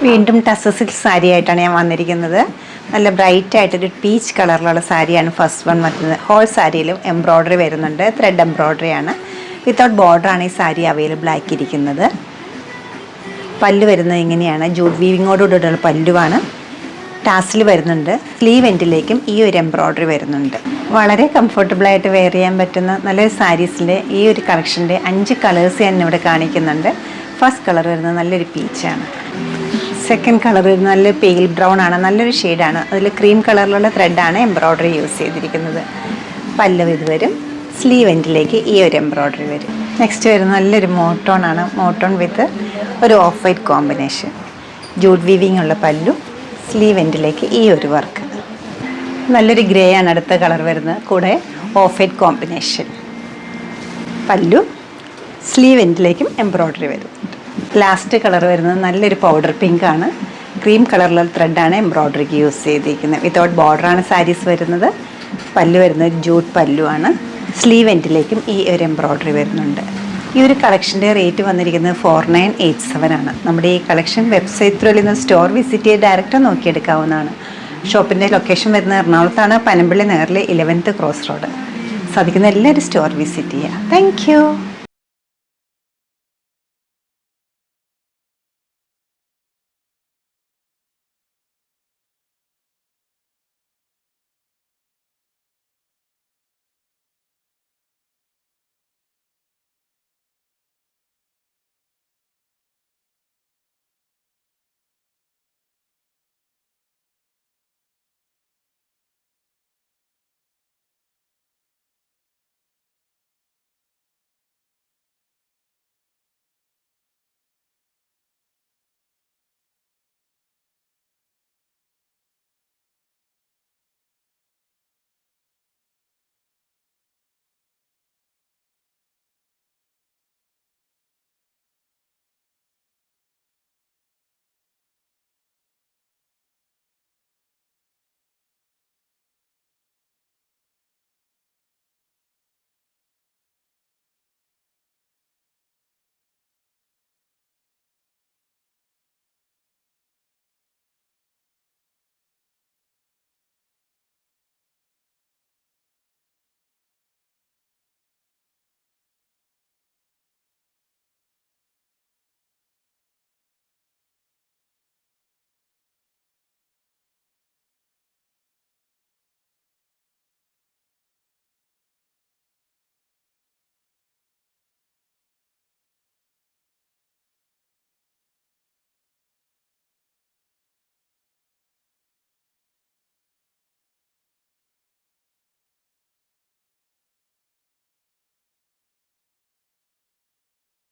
വീണ്ടും ടസർ സിൽക്ക് സാരി ആയിട്ടാണ് ഞാൻ വന്നിരിക്കുന്നത്. നല്ല ബ്രൈറ്റ് ആയിട്ടൊരു പീച്ച് കളറിലുള്ള സാരിയാണ് ഫസ്റ്റ് വൺ വരുന്നത്. ഹോൾ സാരിയിലും എംബ്രോയ്ഡറി വരുന്നുണ്ട്. ത്രെഡ് എംബ്രോയ്ഡറി ആണ്. വിത്തൗട്ട് ബോർഡറാണ് ഈ സാരി അവൈലബിൾ ആക്കിയിരിക്കുന്നത്. പല്ല് വരുന്നത് ഇങ്ങനെയാണ്. ജൂട്ട് വീവിങ്ങോടുകൂടിയുള്ള പല്ലുവാണ്. ടാസിൽ വരുന്നുണ്ട്. സ്ലീവ് എൻഡിലേക്കും ഈ ഒരു എംബ്രോയ്ഡറി വരുന്നുണ്ട്. വളരെ കംഫർട്ടബിളായിട്ട് വെയർ ചെയ്യാൻ പറ്റുന്ന നല്ലൊരു സാരീസിൻ്റെ ഈ ഒരു കളക്ഷൻ്റെ 5 കളേഴ്സ് ഞാൻ ഇവിടെ കാണിക്കുന്നുണ്ട്. ഫസ്റ്റ് കളർ വരുന്നത് നല്ലൊരു പീച്ചാണ്. സെക്കൻഡ് കളർ വരുന്നത് നല്ല പെയിൽ ബ്രൗൺ ആണ്. നല്ലൊരു ഷെയ്ഡാണ്. അതിൽ ക്രീം കളറിലുള്ള ത്രെഡാണ് എംബ്രോയ്ഡറി യൂസ് ചെയ്തിരിക്കുന്നത്. പല്ലു ഇത് വരും. സ്ലീവ് എൻഡിലേക്ക് ഈ ഒരു എംബ്രോയ്ഡറി വരും. നെക്സ്റ്റ് വരുന്നത് നല്ലൊരു മോട്ടോൺ ആണ്. മോട്ടോൺ വിത്ത് ഒരു of white combination. Jute weaving ഉള്ള പല്ലു. സ്ലീവ് എൻഡിലേക്ക് ഈ ഒരു വർക്ക്. നല്ലൊരു ഗ്രേ ആണ് അടുത്ത കളർ വരുന്നത്. കൂടെ ഓഫ് വൈറ്റ് കോമ്പിനേഷൻ. പല്ലു. സ്ലീവ് എൻഡിലേക്കും എംബ്രോയ്ഡറി വരും. ലാസ്റ്റ് കളർ വരുന്നത് നല്ലൊരു പൗഡർ പിങ്ക് ആണ്. ക്രീം കളറിലുള്ള ത്രെഡാണ് എംബ്രോയ്ഡറിക്ക് യൂസ് ചെയ്തിരിക്കുന്നത്. വിത്തൗട്ട് ബോർഡറാണ് സാരീസ് വരുന്നത്. പല്ലു വരുന്നത് ജൂട്ട് പല്ലു ആണ്. സ്ലീവ് എൻഡിലേക്കും ഈ ഒരു എംബ്രോയ്ഡറി വരുന്നുണ്ട്. ഈ ഒരു കളക്ഷൻ്റെ റേറ്റ് വന്നിരിക്കുന്നത് 4987 ആണ്. നമ്മുടെ ഈ കളക്ഷൻ വെബ്സൈറ്റ് ത്രൂവിൽ നിന്ന് സ്റ്റോർ വിസിറ്റ് ചെയ്ത് ഡയറക്റ്റ് നോക്കിയെടുക്കാവുന്നതാണ്. ഷോപ്പിൻ്റെ ലൊക്കേഷൻ വരുന്നത് എറണാകുളത്താണ്. പനമ്പള്ളി നഗറിലെ 11th ക്രോസ് റോഡ്. സാധിക്കുന്ന എല്ലാവരും സ്റ്റോർ വിസിറ്റ് ചെയ്യുക. താങ്ക്